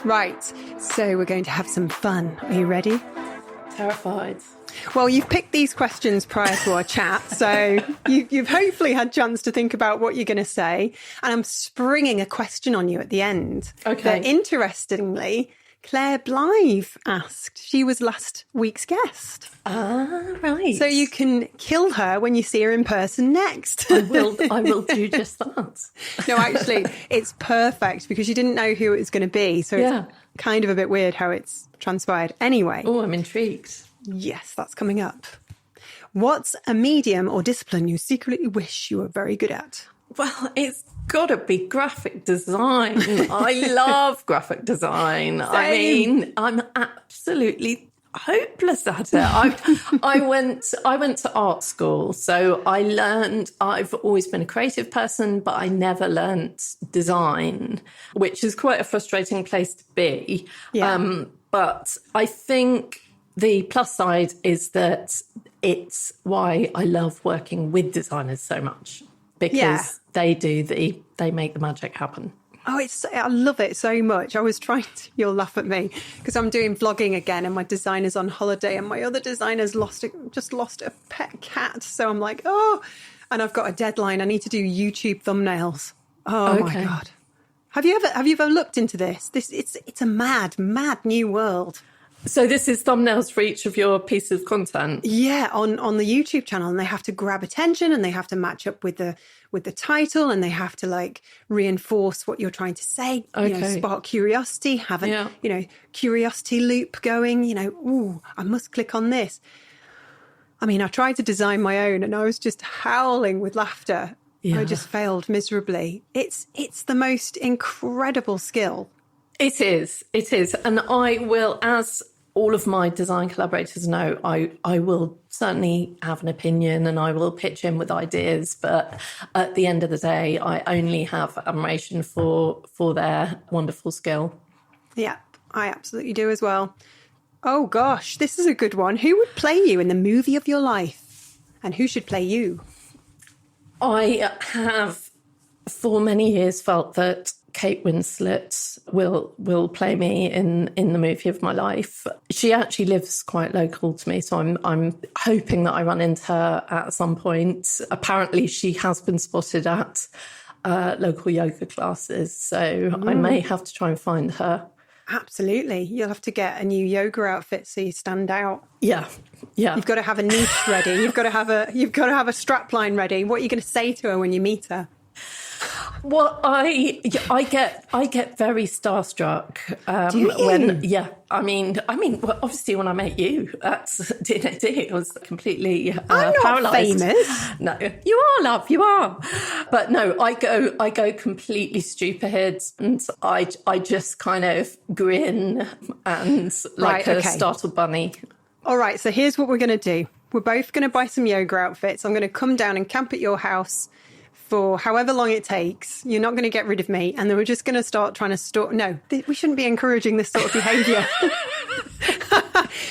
Right, so we're going to have some fun. Are you ready? Terrified. Well, you've picked these questions prior to our chat, so you've hopefully had a chance to think about what you're going to say. And I'm springing a question on you at the end. Okay. That interestingly, Claire Blythe asked. She was last week's guest. Ah, right. So you can kill her when you see her in person next. I will do just that. No, actually, it's perfect because you didn't know who it was going to be. So it's kind of a bit weird how it's transpired. Anyway. Oh, I'm intrigued. Yes, that's coming up. What's a medium or discipline you secretly wish you were very good at? Well, it's got to be graphic design. I love graphic design. Same. I mean, I'm absolutely hopeless at it. I went to art school, so I learned. I've always been a creative person, but I never learned design, which is quite a frustrating place to be. Yeah. But I think the plus side is that it's why I love working with designers so much, because they make the magic happen. Oh, I love it so much. I was trying to, you'll laugh at me, because I'm doing vlogging again and my designer's on holiday and my other designer's just lost a pet cat. So I'm like, and I've got a deadline. I need to do YouTube thumbnails. Oh my God. Have you ever looked into this? It's a mad new world. So this is thumbnails for each of your pieces of content? Yeah, on the YouTube channel, and they have to grab attention and they have to match up with the title, and they have to like reinforce what you're trying to say, spark curiosity, have a curiosity loop going, I must click on this. I mean, I tried to design my own and I was just howling with laughter. Yeah. I just failed miserably. It's the most incredible skill. It is. And I will, as all of my design collaborators know, I will certainly have an opinion and I will pitch in with ideas. But at the end of the day, I only have admiration for their wonderful skill. Yeah, I absolutely do as well. Oh, gosh, this is a good one. Who would play you in the movie of your life? And who should play you? I have for many years felt that Kate Winslet will play me in the movie of my life. She actually lives quite local to me, so I'm hoping that I run into her at some point. Apparently, she has been spotted at local yoga classes, so I may have to try and find her. Absolutely. You'll have to get a new yoga outfit so you stand out. Yeah. You've got to have a niche ready. You've got to have a strapline ready. What are you going to say to her when you meet her? Well, I get very starstruck. Do you? I mean, well, obviously when I met you at D&AD, I was completely I'm not paralysed. famous. No, you are, love, you are. But no, I go completely stupid, and I just kind of grin and like a startled bunny. All right, so here's what we're going to do. We're both going to buy some yoga outfits. I'm going to come down and camp at your house for however long it takes. You're not going to get rid of me. And then we're just going to start trying to stalk. No, we shouldn't be encouraging this sort of behaviour.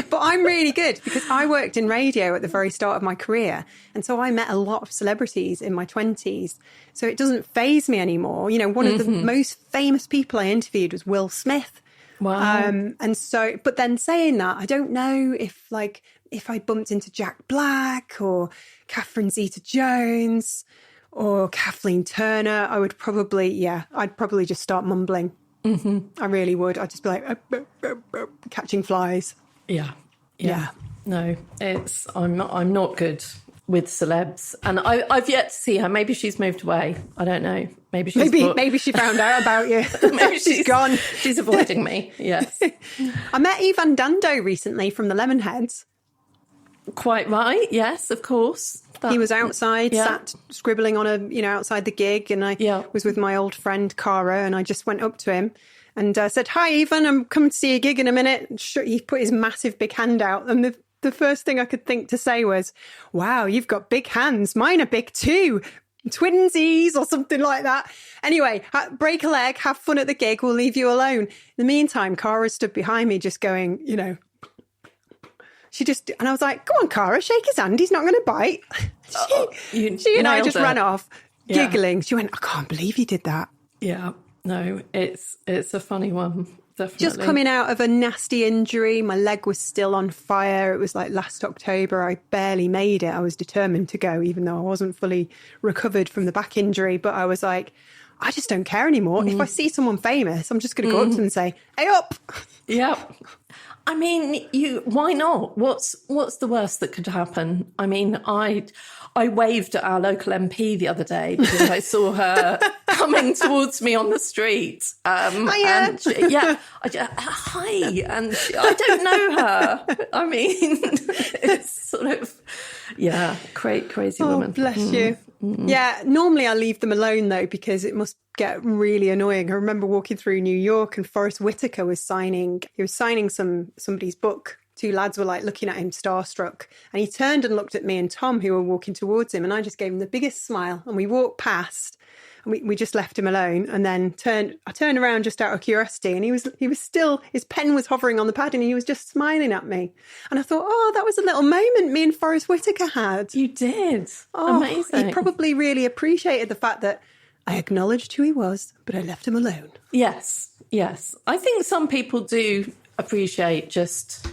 But I'm really good because I worked in radio at the very start of my career. And so I met a lot of celebrities in my 20s. So it doesn't faze me anymore. One of the most famous people I interviewed was Will Smith. Wow. And so, but then saying that, I don't know if I bumped into Jack Black or Catherine Zeta-Jones or Kathleen Turner, I'd probably just start mumbling. Mm-hmm. I really would. I'd just be like, catching flies. Yeah. No, I'm not good with celebs, and I've yet to see her. Maybe she's moved away. I don't know. Maybe she found out about you. Maybe she's gone. She's avoiding me. Yes. I met Ivan Dando recently from the Lemonheads. Quite right. Yes, of course. He was outside, sat scribbling on outside the gig, and I was with my old friend Cara, and I just went up to him and said, "Hi, Ivan, I'm coming to see a gig in a minute." And he put his massive big hand out, and the first thing I could think to say was, "Wow, you've got big hands. Mine are big too. Twinsies," or something like that. Anyway, break a leg, have fun at the gig. We'll leave you alone. In the meantime, Cara stood behind me, just going, and I was like, "Go on, Cara, shake his hand. He's not going to bite." She and I just ran off giggling. She went, "I can't believe he did that." Yeah, no, it's a funny one. definitely. Just coming out of a nasty injury. My leg was still on fire. It was like last October. I barely made it. I was determined to go, even though I wasn't fully recovered from the back injury. But I was like, I just don't care anymore. If I see someone famous, I'm just going to go up to them and say, hey up. Yeah. I mean, why not? What's the worst that could happen? I mean, I waved at our local MP the other day because I saw her coming towards me on the street. Hiya. And hi, and I don't know her. I mean, it's sort of, crazy woman. Oh, bless you. Yeah, normally I leave them alone though, because it must get really annoying. I remember walking through New York and Forrest Whitaker was signing somebody's book. Two lads were like looking at him starstruck, and he turned and looked at me and Tom, who were walking towards him, and I just gave him the biggest smile, and we walked past and we just left him alone. And then I turned around just out of curiosity, and he was still, his pen was hovering on the pad and he was just smiling at me. And I thought, oh, that was a little moment me and Forrest Whitaker had. You did. Oh, amazing. He probably really appreciated the fact that I acknowledged who he was, but I left him alone. Yes. I think some people do appreciate just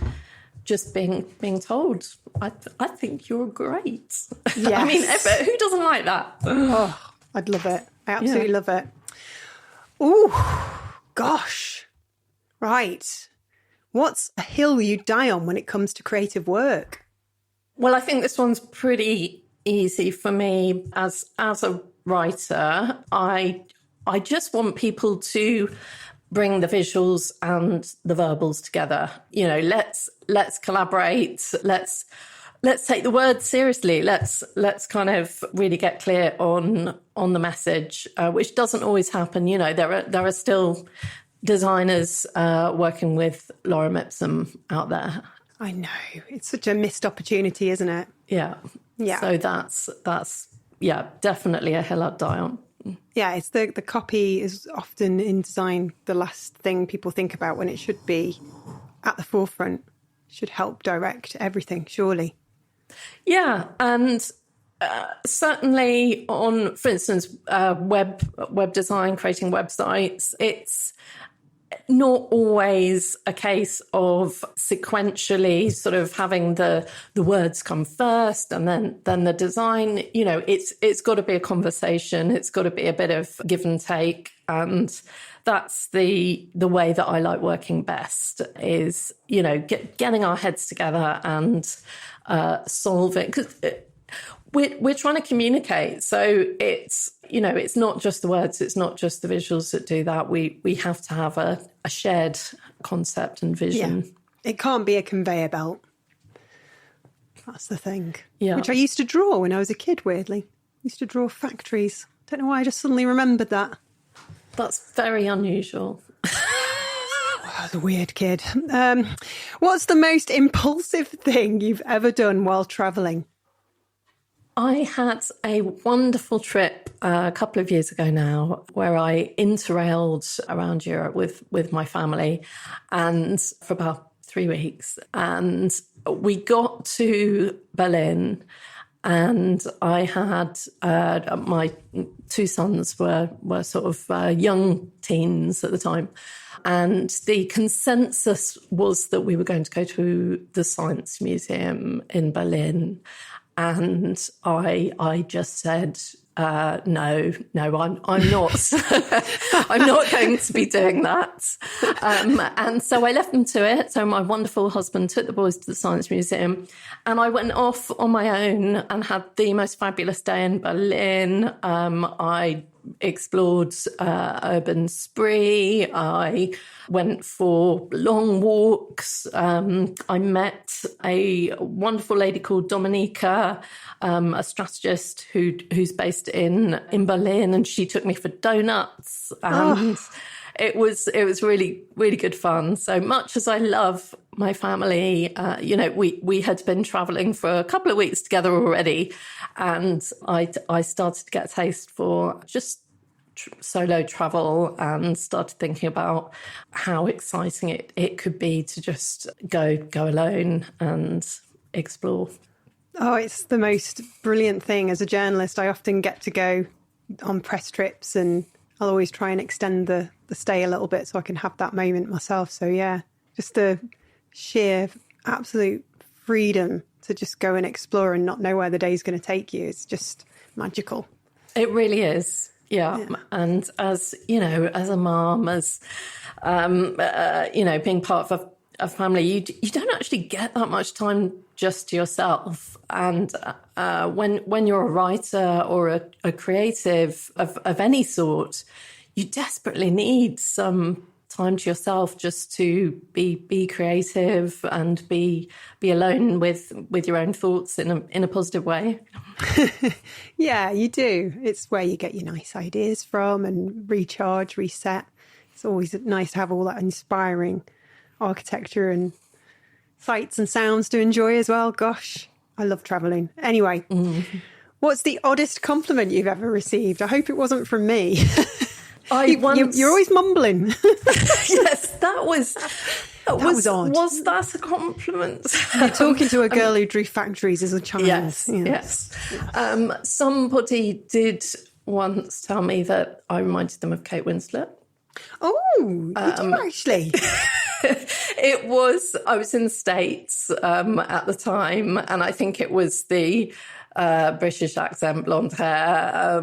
being told, I think you're great. Yes. I mean, who doesn't like that? Oh, I'd love it. I absolutely love it. Oh, gosh. Right. What's a hill you die on when it comes to creative work? Well, I think this one's pretty easy for me as a writer. I just want people to bring the visuals and the verbals together. You know, let's collaborate. Let's take the words seriously. Let's kind of really get clear on the message, which doesn't always happen. You know, there are still designers working with lorem ipsum out there. I know, it's such a missed opportunity, isn't it? Yeah. So that's definitely a hill I'd die on. Yeah, it's the copy is often in design the last thing people think about when it should be at the forefront. Should help direct everything, surely. Yeah, and certainly on, for instance, web design, creating websites, it's not always a case of sequentially sort of having the words come first and then the design. You know, it's got to be a conversation. It's got to be a bit of give and take, and that's the way that I like working best. Is, you know, getting our heads together and solving, because we're trying to communicate. So it's, you know, it's not just the words, it's not just the visuals that do that. We have to have a shared concept and vision. Yeah. It can't be a conveyor belt. That's the thing. Yeah. Which I used to draw when I was a kid, weirdly. I used to draw factories. Don't know why, I just suddenly remembered that. That's very unusual. I was a weird kid. What's the most impulsive thing you've ever done while travelling? I had a wonderful trip a couple of years ago now where I interrailed around Europe with my family, and for about 3 weeks. And we got to Berlin, and I had my two sons were sort of young teens at the time. And the consensus was that we were going to go to the Science Museum in Berlin. And I just said, no, I'm not. I'm not going to be doing that. And so I left them to it. So my wonderful husband took the boys to the Science Museum, and I went off on my own and had the most fabulous day in Berlin. I explored urban spree. I went for long walks. I met a wonderful lady called Dominika, a strategist who's based in Berlin, and she took me for donuts. And it was really, really good fun. So much as I love my family, you know, we had been traveling for a couple of weeks together already, and I started to get a taste for just solo travel and started thinking about how exciting it could be to just go alone and explore. Oh, it's the most brilliant thing. As a journalist, I often get to go on press trips, and I'll always try and extend the stay a little bit so I can have that moment myself. So yeah, just the sheer absolute freedom to just go and explore and not know where the day's going to take you. It's just magical. It really is. Yeah. And as, you know, as a mom, as, you know, being part of a family, you don't actually get that much time just to yourself. And when you're a writer or a creative of any sort, you desperately need some time to yourself just to be creative and be alone with your own thoughts in a positive way. Yeah, you do. It's where you get your nice ideas from and recharge, reset. It's always nice to have all that inspiring architecture and sights and sounds to enjoy as well. Gosh, I love travelling. Anyway, what's the oddest compliment you've ever received? I hope it wasn't from me. You're always mumbling. Yes, that was odd. Was that a compliment? You're talking to a girl who drew factories as a child. Yes. Somebody did once tell me that I reminded them of Kate Winslet. Oh, you do actually? I was in the States at the time, and I think it was the British accent, blonde hair,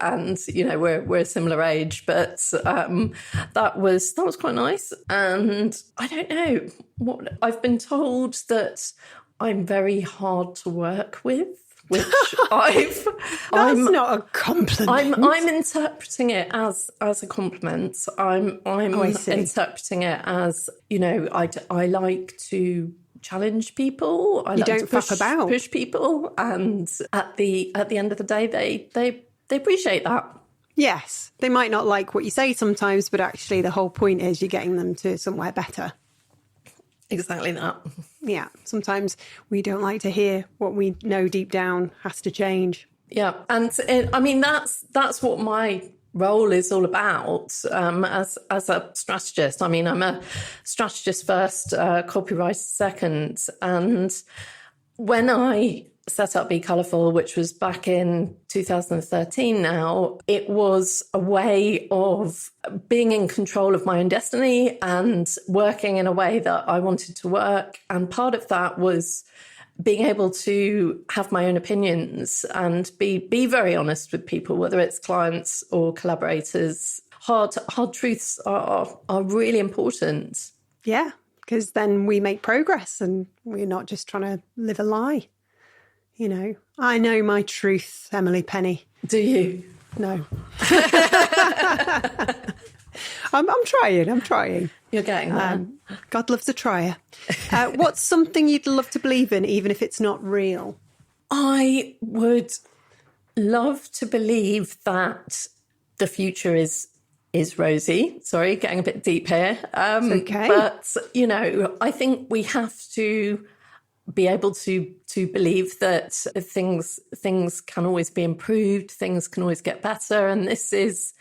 and you know we're a similar age, but that was quite nice. And I don't know what I've been told that I'm very hard to work with, which That's not a compliment. I'm interpreting it as a compliment. I'm interpreting it as, you know, I like to challenge people. I like to push people, and at the end of the day, they appreciate that. Yes, they might not like what you say sometimes, but actually the whole point is you're getting them to somewhere better. Exactly that. Yeah, sometimes we don't like to hear what we know deep down has to change. Yeah, and I mean that's what my role is all about as a strategist. I mean, I'm a strategist first, copywriter second, and when I set up Be Colourful, which was back in 2013 now, it was a way of being in control of my own destiny and working in a way that I wanted to work. And part of that was being able to have my own opinions and be very honest with people, whether it's clients or collaborators. Hard truths are really important. Yeah, because then we make progress and we're not just trying to live a lie. You know, I know my truth, Emily Penny. Do you? No. I'm trying. You're getting there. God loves a trier. What's something you'd love to believe in, even if it's not real? I would love to believe that the future is rosy. Sorry, getting a bit deep here. It's okay. But, you know, I think we have to be able to believe that things can always be improved, things can always get better. And this is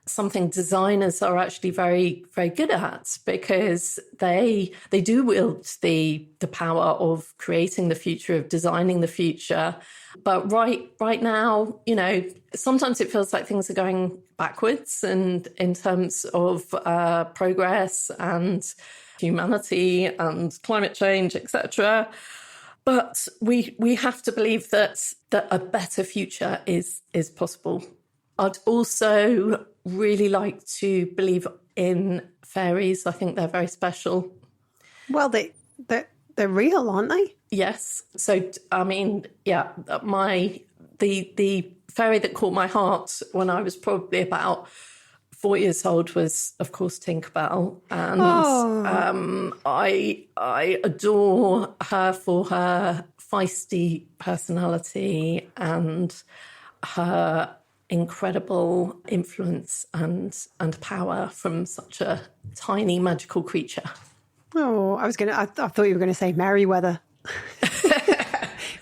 something designers are actually very, very good at, because they do wield the power of creating the future, of designing the future. But right now, you know, sometimes it feels like things are going backwards, and in terms of progress and humanity and climate change, etc. But we have to believe that a better future is possible. I'd also really like to believe in fairies. I think they're very special. Well, they're real, aren't they? Yes. So, I mean, yeah, the fairy that caught my heart when I was probably about 4 years old was, of course, Tinkerbell. And I adore her for her feisty personality and her incredible influence and power from such a tiny magical creature. Oh, I thought you were going to say Merryweather,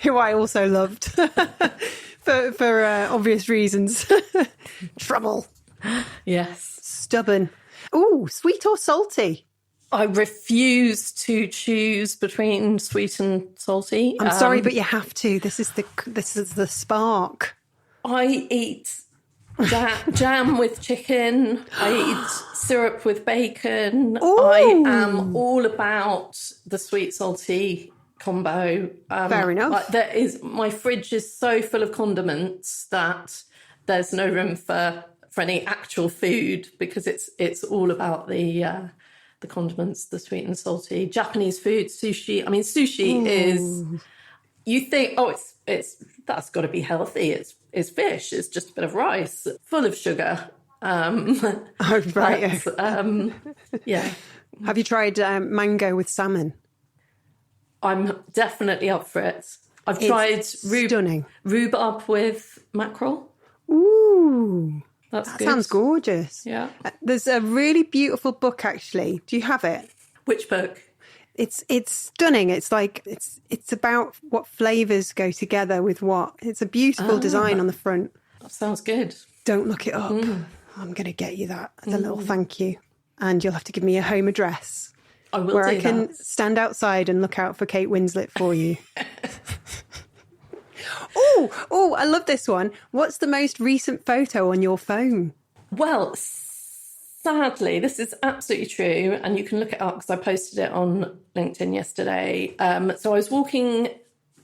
who I also loved for obvious reasons. Trouble. Yes. Stubborn. Oh, sweet or salty? I refuse to choose between sweet and salty. I'm sorry, but you have to. This is the spark. I eat Jam with chicken. I eat syrup with bacon. Ooh. I am all about the sweet salty combo. Fair enough. My fridge is so full of condiments that there's no room for any actual food, because it's all about the condiments, the sweet and salty. Japanese food, sushi. I mean, sushi is, you think, it's that's got to be healthy. It's fish. It's just a bit of rice, full of sugar. Oh, right. Yeah. Have you tried mango with salmon? I'm definitely up for it. I've tried rhubarb with mackerel. Ooh. That sounds gorgeous. Yeah. There's a really beautiful book, actually. Do you have it? Which book? It's stunning. It's like it's about what flavours go together with what. It's a beautiful design on the front. That sounds good. Don't look it up. I'm going to get you that as a little thank you. And you'll have to give me a home address. I will where I can stand outside and look out for Kate Winslet for you. Oh, I love this one. What's the most recent photo on your phone? Well, sadly, this is absolutely true. And you can look it up because I posted it on LinkedIn yesterday. So I was walking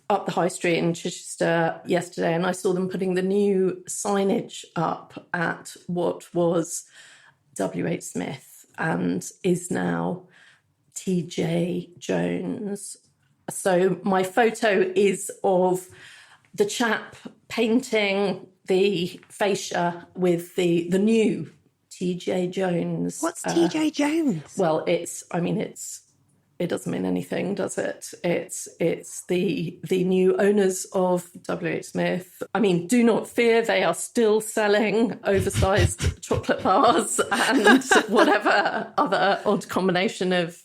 up the high street in Chichester yesterday, and I saw them putting the new signage up at what was WH Smith and is now TJ Jones. So my photo is of the chap painting the fascia with the new TJ Jones. What's TJ Jones? Well, it doesn't mean anything, does it? It's the new owners of WH Smith. I mean, do not fear, they are still selling oversized chocolate bars and whatever other odd combination of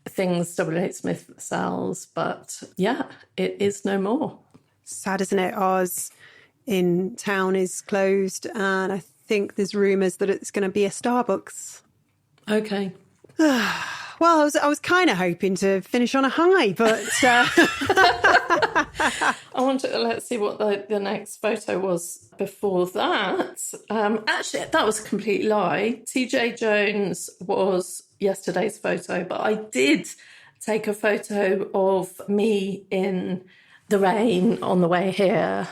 things WH Smith sells. But yeah, it is no more. Sad, isn't it? Ours in town is closed, and I think there's rumours that it's going to be a Starbucks. Okay. Well, I was kind of hoping to finish on a high, but let's see what the next photo was before that. Actually, that was a complete lie. TJ Jones was yesterday's photo, but I did take a photo of me in the rain on the way here.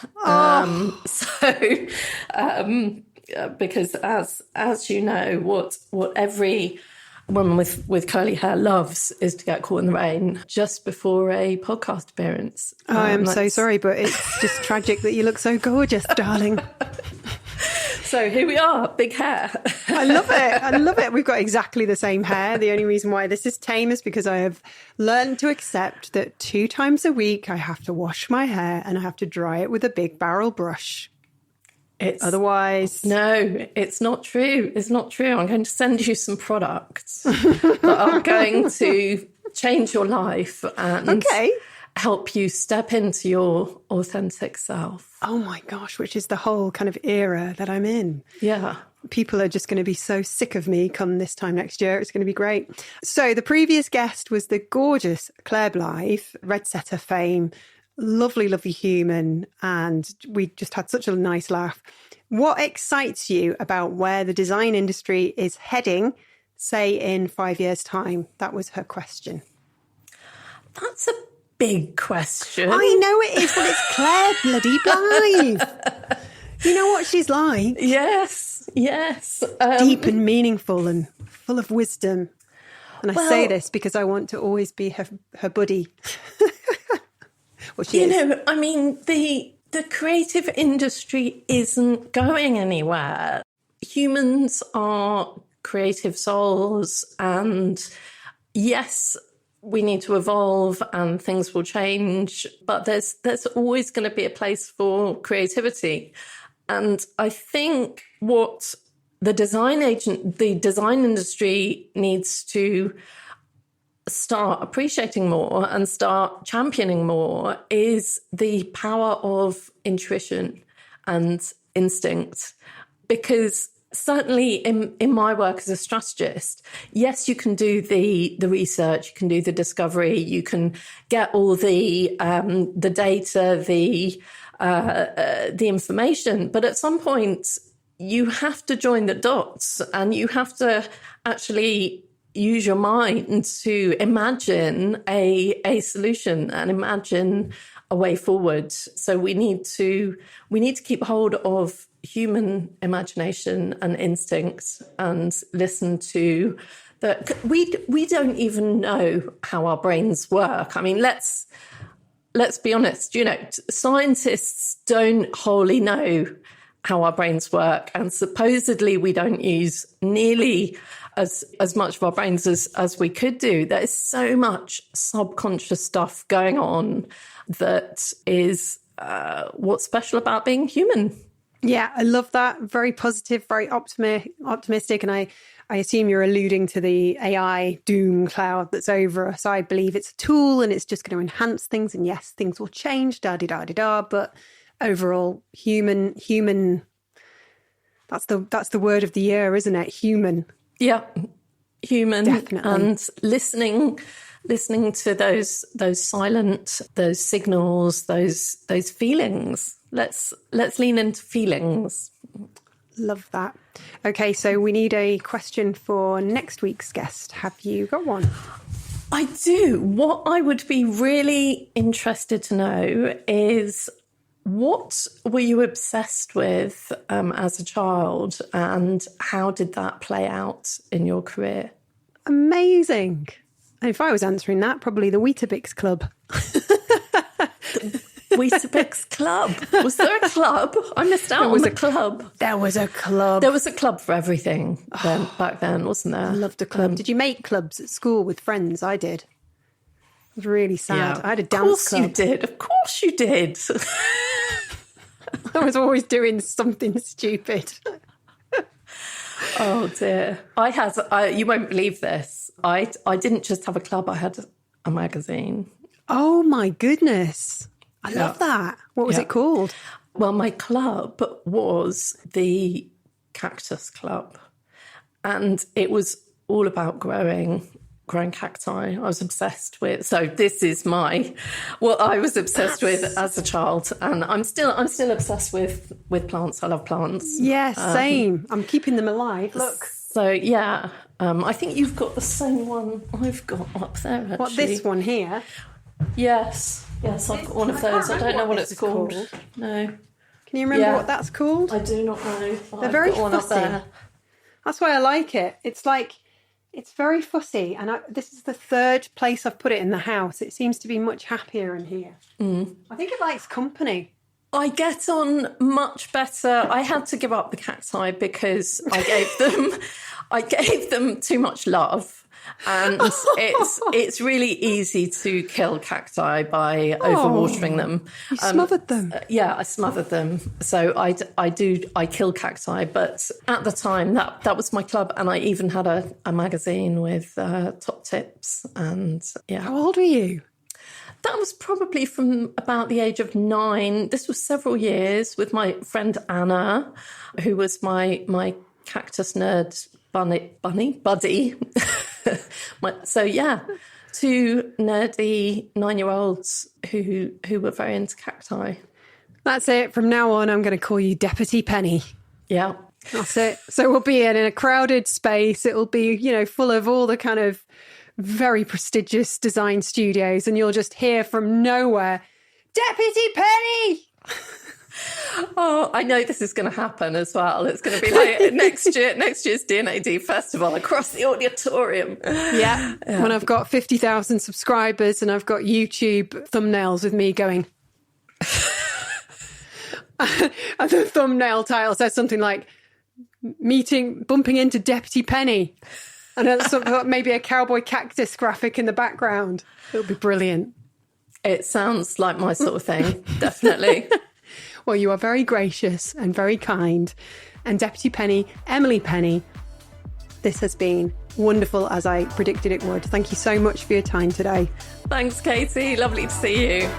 Because as you know, what every woman with curly hair loves is to get caught in the rain just before a podcast appearance. I'm so sorry, but it's just tragic that you look so gorgeous, darling. So here we are, big hair. I love it. We've got exactly the same hair. The only reason why this is tame is because I have learned to accept that 2 times a week I have to wash my hair and I have to dry it with a big barrel brush. Otherwise... No, it's not true. It's not true. I'm going to send you some products that are going to change your life and help you step into your authentic self. Oh my gosh, which is the whole kind of era that I'm in. Yeah. People are just going to be so sick of me come this time next year. It's going to be great. So the previous guest was the gorgeous Claire Blythe, Red Setter fame. Lovely, lovely human, and we just had such a nice laugh. What excites you about where the design industry is heading, say, in 5 years' time? That was her question. That's a big question. I know it is, but it's Claire bloody Blythe. You know what she's like? Yes. Deep and meaningful and full of wisdom. And I say this because I want to always be her buddy. I mean, the creative industry isn't going anywhere. Humans are creative souls, and yes, we need to evolve and things will change, but there's always going to be a place for creativity. And I think what the design industry needs to start appreciating more and start championing more is the power of intuition and instinct. Because certainly in my work as a strategist, yes, you can do the research, you can do the discovery, you can get all the data, the information, but at some point you have to join the dots and you have to actually use your mind to imagine a solution and imagine a way forward. So we need to keep hold of human imagination and instinct and listen to that. We don't even know how our brains work. I mean, let's be honest, scientists don't wholly know how our brains work, and supposedly we don't use nearly as much of our brains as we could do. There is so much subconscious stuff going on that is what's special about being human. Yeah, I love that. Very positive, very optimistic. And I assume you're alluding to the AI doom cloud that's over us. I believe it's a tool and it's just going to enhance things. And yes, things will change, da-di-da-di-da. But overall, human, that's the word of the year, isn't it? Human. Yeah, human. Definitely. And listening to those silent, those signals, those feelings. Let's lean into feelings. Love that. Okay, so we need a question for next week's guest. Have you got one? I do. What I would be really interested to know is, what were you obsessed with as a child, and how did that play out in your career? Amazing. If I was answering that, probably the Weetabix Club. Weetabix Club. Was there a club? I missed out on the club. There was a club. There was a club for everything back then, wasn't there? I loved a club. Did you make clubs at school with friends? I did. It was really sad. Yeah. I had a dance club. Of course you did. I was always doing something stupid. Oh dear. You won't believe this. I didn't just have a club, I had a magazine. Oh my goodness. I love that. What was it called? Well, my club was the Cactus Club. And it was all about growing cacti. I was obsessed with. So this is what I was obsessed with as a child, and I'm still obsessed with plants. I love plants. Yeah, same. I'm keeping them alive. Look. So yeah, I think you've got the same one I've got up there. Actually. What, this one here? Yes, I've got one of those. I don't know what it's called. No. Can you remember what that's called? I do not know. They're very fussy. That's why I like it. It's very fussy, and this is the third place I've put it in the house. It seems to be much happier in here. I think it likes company. I get on much better. I had to give up the cacti because I gave them too much love. And it's really easy to kill cacti by overwatering them. You smothered them. Yeah, I smothered them. So I kill cacti. But at the time, that was my club, and I even had a magazine with top tips. And yeah. How old were you? That was probably from about the age of 9. This was several years with my friend Anna, who was my cactus nerd buddy. So yeah, 2 nerdy 9-year-olds who were very into cacti. That's it. From now on, I'm going to call you Deputy Penny. Yeah. That's it. So we'll be in a crowded space. It'll be, full of all the kind of very prestigious design studios, and you'll just hear from nowhere, Deputy Penny! Oh, I know this is going to happen as well. It's going to be like next year's D&AD festival across the auditorium. Yeah. When I've got 50,000 subscribers and I've got YouTube thumbnails with me going... and the thumbnail title says something like, bumping into Deputy Penny. And that's maybe a cowboy cactus graphic in the background. It'll be brilliant. It sounds like my sort of thing, definitely. Well, you are very gracious and very kind. And Deputy Penny, Emily Penny, this has been wonderful, as I predicted it would. Thank you so much for your time today. Thanks, Katy. Lovely to see you.